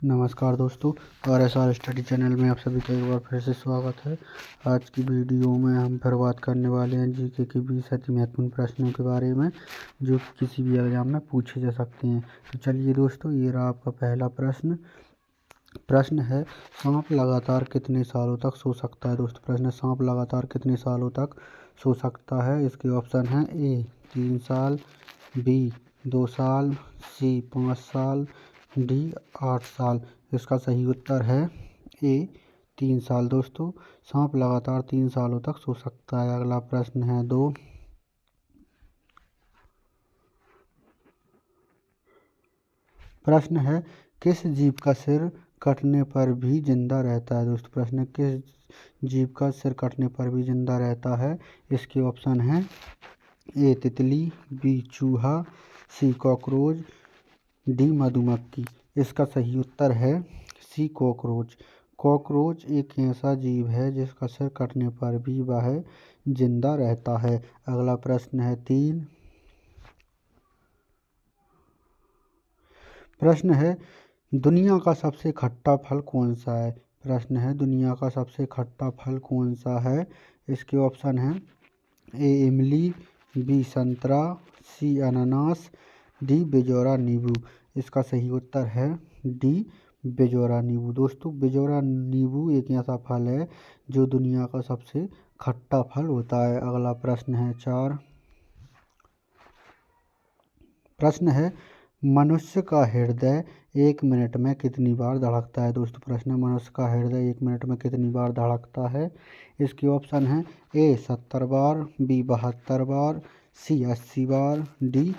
नमस्कार दोस्तों, RSR study channel में आप सभी का एक बार फिर से स्वागत है। आज की वीडियो में हम फिर बात करने वाले हैं जीके के 20 अति महत्वपूर्ण प्रश्नों के बारे में जो किसी भी एग्जाम में पूछे जा सकते हैं। तो चलिए दोस्तों, ये रहा आपका पहला प्रश्न है, सांप लगातार कितने सालों तक सो सकता है। दोस्तों प्रश्न है, सांप लगातार कितने सालों तक सो सकता है। इसके ऑप्शन हैं ए 3 साल, बी 2 साल, सी 5 साल, डी 8 साल। इसका सही उत्तर है ए 3 साल। दोस्तों सांप लगातार 3 सालों तक सो सकता है। अगला प्रश्न है प्रश्न है, किस जीव का सिर कटने पर भी जिंदा रहता है। दोस्तों प्रश्न है, किस जीव का सिर कटने पर भी जिंदा रहता है। इसके ऑप्शन हैं ए तितली, बी चूहा, सी कॉकरोच, डी मधुमक्खी। इसका सही उत्तर है सी कॉकरोच। कॉकरोच एक ऐसा जीव है जिसका सिर कटने पर भी वह जिंदा रहता है। अगला प्रश्न है प्रश्न है, दुनिया का सबसे खट्टा फल कौन सा है। प्रश्न है, दुनिया का सबसे खट्टा फल कौन सा है। इसके ऑप्शन हैं ए इमली, बी संतरा, सी अनानास, डी बेजोरा नींबू। इसका सही उत्तर है डी बेजोरा नींबू। दोस्तों बेजोरा नींबू एक ऐसा फल है जो दुनिया का सबसे खट्टा फल होता है। अगला प्रश्न है, मनुष्य का हृदय 1 मिनट में कितनी बार धड़कता है। दोस्तों प्रश्न है, मनुष्य का हृदय 1 मिनट में कितनी बार धड़कता है। इसके ऑप्शन हैं ए 70 बार, बी 72 बार, सी 80 बार, डी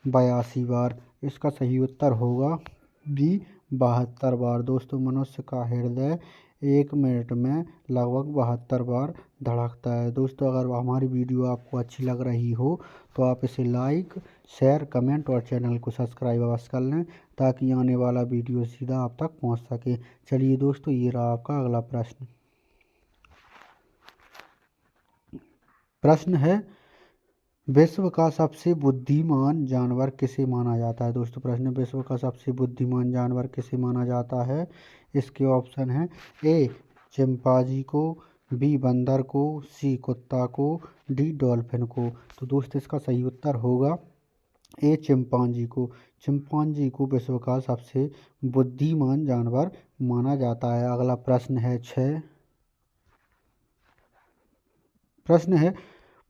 82 बार। इसका सही उत्तर होगा बी 72 बार। दोस्तों मनुष्य का हृदय 1 मिनट में लगभग 72 बार धड़कता है। दोस्तों अगर हमारी वीडियो आपको अच्छी लग रही हो तो आप इसे लाइक, शेयर, कमेंट और चैनल को सब्सक्राइब अवश्य कर लें ताकि आने वाला वीडियो सीधा आप तक पहुंच सके। चलिए दोस्तों, ये रहा आपका अगला प्रश्न है, विश्व का सबसे बुद्धिमान जानवर किसे माना जाता है। दोस्तों प्रश्न, विश्व का सबसे बुद्धिमान जानवर किसे माना जाता है। इसके ऑप्शन हैं ए चिंपांजी को, बी बंदर को, सी कुत्ता को, डी डॉल्फिन को। तो दोस्तों इसका सही उत्तर होगा ए चिंपांजी को। चिंपांजी को विश्व का सबसे बुद्धिमान जानवर माना जाता है। अगला प्रश्न है,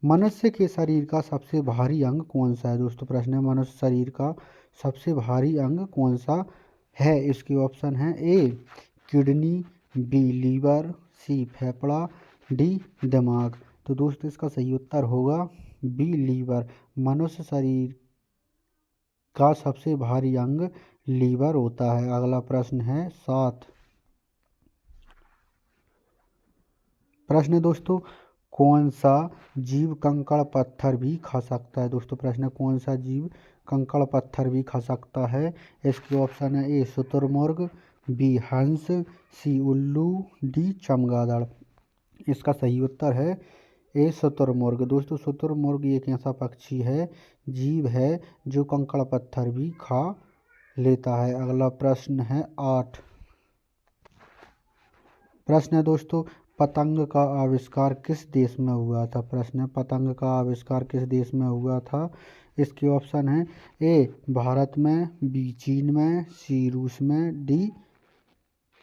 मनुष्य के शरीर का सबसे भारी अंग कौन सा है। दोस्तों प्रश्न है, मनुष्य शरीर का सबसे भारी अंग कौन सा है। इसके ऑप्शन हैं ए किडनी, बी लीवर, सी फेफड़ा, डी दिमाग। तो दोस्तों इसका सही उत्तर होगा बी लीवर। मनुष्य शरीर का सबसे भारी अंग लीवर होता है। अगला प्रश्न है दोस्तों, कौन सा जीव कंकड़ पत्थर भी खा सकता है। दोस्तों प्रश्न है, कौन सा जीव कंकड़ पत्थर भी खा सकता है। इसके ऑप्शन है ए शुतुरमुर्ग, बी हंस, सी उल्लू, डी चमगादड़। इसका सही उत्तर है ए शुतुरमुर्ग। दोस्तों शुतुरमुर्ग एक ऐसा पक्षी है, जीव है जो कंकड़ पत्थर भी खा लेता है। अगला प्रश्न है दोस्तों, पतंग का आविष्कार किस देश में हुआ था। प्रश्न है, पतंग का आविष्कार किस देश में हुआ था। इसके ऑप्शन हैं ए भारत में, बी चीन में, सी रूस में, डी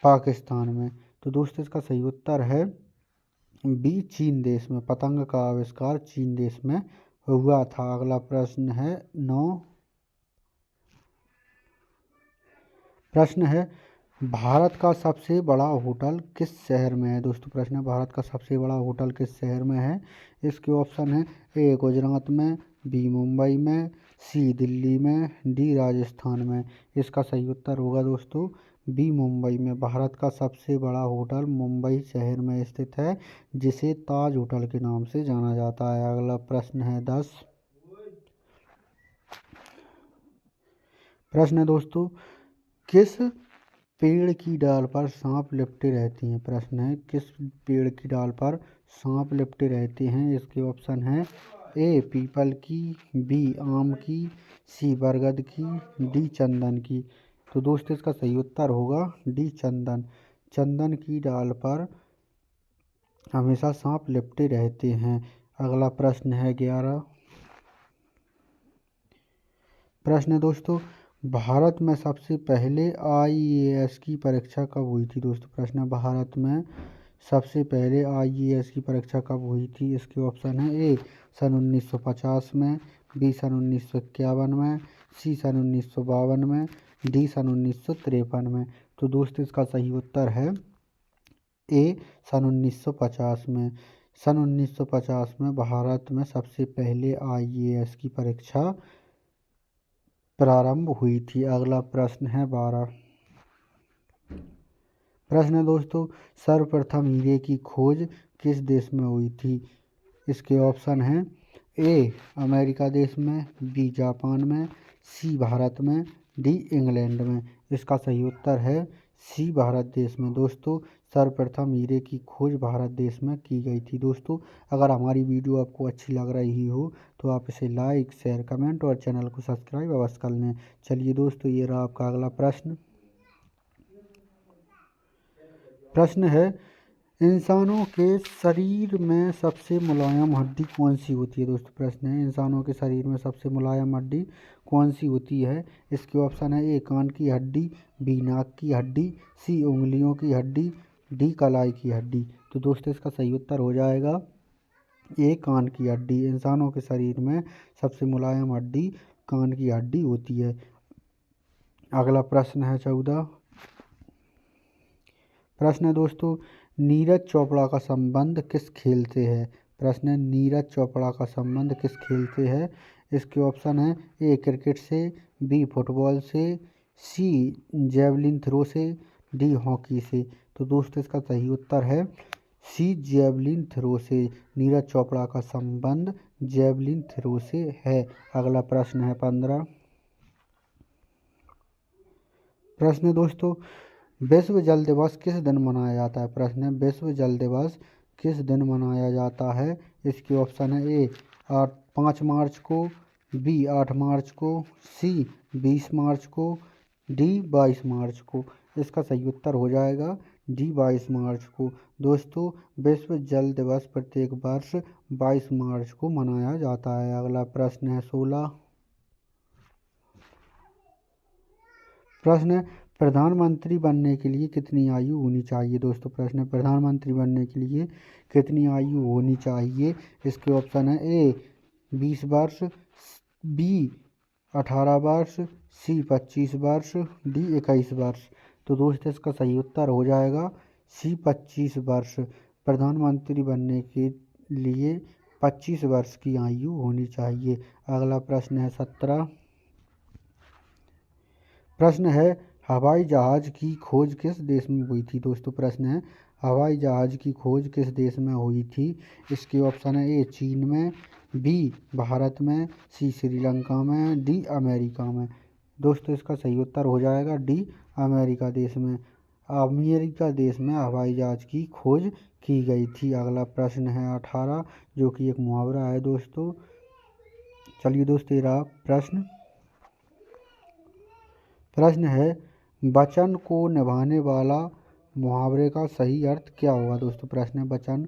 पाकिस्तान में। तो दोस्तों इसका सही उत्तर है बी चीन देश में। पतंग का आविष्कार चीन देश में हुआ था। अगला प्रश्न है, भारत का सबसे बड़ा होटल किस शहर में है। दोस्तों प्रश्न है, भारत का सबसे बड़ा होटल किस शहर में है। इसके ऑप्शन है ए गुजरात में, बी मुंबई में, सी दिल्ली में, डी राजस्थान में। इसका सही उत्तर होगा दोस्तों बी मुंबई में। भारत का सबसे बड़ा होटल मुंबई शहर में स्थित है जिसे ताज होटल के नाम से जाना जाता है। अगला प्रश्न है दोस्तों, किस पेड़ की डाल पर सांप लिपटे रहते हैं। प्रश्न है, किस पेड़ की डाल पर सांप लिपटे रहते हैं। इसके ऑप्शन हैं ए पीपल की, बी आम की, सी बरगद की, डी चंदन की। तो दोस्तों इसका सही उत्तर होगा डी चंदन। चंदन की डाल पर हमेशा सांप लिपटे रहते हैं। अगला प्रश्न है 11। प्रश्न है दोस्तों, भारत में सबसे पहले आईएएस की परीक्षा कब हुई थी। दोस्तों प्रश्न है, भारत में सबसे पहले आईएएस की परीक्षा कब हुई थी। इसके ऑप्शन है ए सन 1950 में, बी सन 1951 में, सी सन 1952 में, डी सन 1953 में। तो दोस्तों इसका सही उत्तर है ए सन 1950 में। सन 1950 में भारत में सबसे पहले आईएएस की परीक्षा प्रारंभ हुई थी। अगला प्रश्न है 12। प्रश्न है दोस्तों, सर्वप्रथम हीरे की खोज किस देश में हुई थी। इसके ऑप्शन हैं ए अमेरिका देश में, बी जापान में, सी भारत में, डी इंग्लैंड में। इसका सही उत्तर है सी भारत देश में। दोस्तों सर्वप्रथम हीरे की खोज भारत देश में की गई थी। दोस्तों अगर हमारी वीडियो आपको अच्छी लग रही हो तो आप इसे लाइक शेयर कमेंट और चैनल को सब्सक्राइब अवश्य कर लें। चलिए दोस्तों ये रहा आपका अगला प्रश्न। प्रश्न है, इंसानों के शरीर में सबसे मुलायम हड्डी कौन सी होती है। दोस्तों प्रश्न है, इंसानों के शरीर में सबसे मुलायम हड्डी कौन सी होती है। इसके ऑप्शन है ए कान की हड्डी, बी नाक की हड्डी, सी उंगलियों की हड्डी, डी कलाई की हड्डी। तो दोस्तों इसका सही उत्तर हो जाएगा ए कान की हड्डी। इंसानों के शरीर में सबसे मुलायम हड्डी कान की हड्डी होती है। अगला प्रश्न है 14। प्रश्न है दोस्तों, नीरज चोपड़ा का संबंध किस खेल से है। प्रश्न है, नीरज चोपड़ा का संबंध किस खेल से है। इसके ऑप्शन है ए क्रिकेट से, बी फुटबॉल से, सी जेवलिन थ्रो से, डी हॉकी से। तो दोस्तों इसका सही उत्तर है सी जेवलिन थ्रो से। नीरज चोपड़ा का संबंध जेवलिन थ्रो से है। अगला प्रश्न है 15। प्रश्न है दोस्तों, विश्व जल दिवस किस दिन मनाया जाता है। प्रश्न है, विश्व जल दिवस किस दिन मनाया जाता है। इसके ऑप्शन है ए 5 मार्च को, बी 8 मार्च को, सी 20 मार्च को, डी 22 मार्च को। इसका सही उत्तर हो जाएगा डी 22 मार्च को। दोस्तों विश्व जल दिवस प्रत्येक वर्ष 22 मार्च को मनाया जाता है। अगला प्रश्न है 16। प्रश्न है, प्रधानमंत्री बनने के लिए कितनी आयु होनी चाहिए। दोस्तों प्रश्न है, प्रधानमंत्री बनने के लिए कितनी आयु होनी चाहिए। इसके ऑप्शन है ए 20 वर्ष, बी 18 वर्ष, सी 25 वर्ष, डी 21 वर्ष। तो दोस्तों इसका सही उत्तर हो जाएगा सी 25 वर्ष। प्रधानमंत्री बनने के लिए 25 वर्ष की आयु होनी चाहिए। अगला प्रश्न है 17। प्रश्न है, हवाई जहाज की खोज किस देश में हुई थी। दोस्तों प्रश्न है, हवाई जहाज की खोज किस देश में हुई थी। इसके ऑप्शन है ए चीन में, बी भारत में, सी श्रीलंका में, डी अमेरिका में। दोस्तों इसका सही उत्तर हो जाएगा डी अमेरिका देश में। अमेरिका देश में हवाई जहाज की खोज की गई थी। अगला प्रश्न है 18 जो कि एक मुहावरा है दोस्तों। चलिए दोस्तों ये रहा प्रश्न। प्रश्न है, वचन को निभाने वाला मुहावरे का सही अर्थ क्या होगा। दोस्तों प्रश्न है, वचन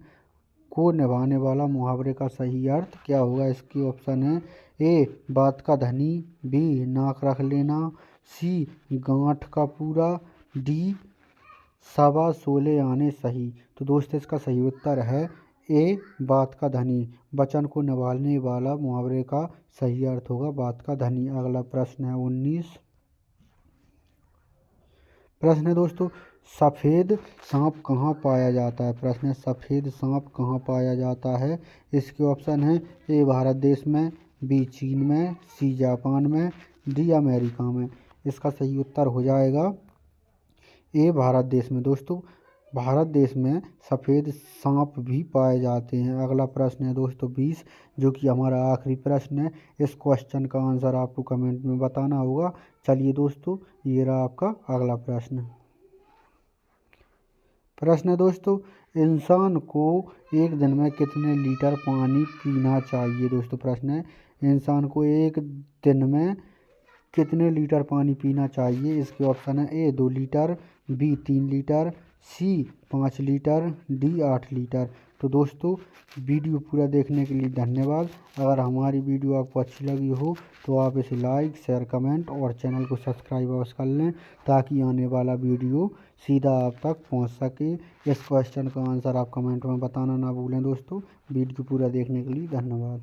को निभाने वाला मुहावरे का सही अर्थ क्या होगा। इसकी ऑप्शन है ए बात का धनी, बी नाक रख लेना, सी गांठ का पूरा, डी सवा सोले आने सही। तो दोस्तों इसका सही उत्तर है ए बात का धनी। वचन को निभाने वाला मुहावरे का सही अर्थ होगा बात का धनी। अगला प्रश्न है 19। प्रश्न है दोस्तों, सफ़ेद सांप कहाँ पाया जाता है। प्रश्न है, सफ़ेद सांप कहाँ पाया जाता है। इसके ऑप्शन है ए भारत देश में, बी चीन में, सी जापान में, डी अमेरिका में। इसका सही उत्तर हो जाएगा ए भारत देश में। दोस्तों भारत देश में सफ़ेद सांप भी पाए जाते हैं। अगला प्रश्न है दोस्तों 20 जो कि हमारा आखिरी प्रश्न है। इस क्वेश्चन का आंसर आपको कमेंट में बताना होगा। चलिए दोस्तों ये रहा आपका अगला प्रश्न। प्रश्न है दोस्तों, इंसान को एक दिन में कितने लीटर पानी पीना चाहिए। दोस्तों प्रश्न है, इंसान को एक दिन में कितने लीटर पानी पीना चाहिए? इसके ऑप्शन है: ए 2 लीटर, बी 3 लीटर, सी 5 लीटर, डी 8 लीटर। तो दोस्तों, वीडियो पूरा देखने के लिए धन्यवाद। अगर हमारी वीडियो आपको अच्छी लगी हो तो आप इसे लाइक, शेयर, कमेंट और चैनल को सब्सक्राइब अवश्य कर लें, ताकि आने वाला वीडियो सीधा आप तक पहुंच सके। इस क्वेश्चन का आंसर आप कमेंट में बताना ना भूलें दोस्तों। वीडियो पूरा देखने के लिए धन्यवाद।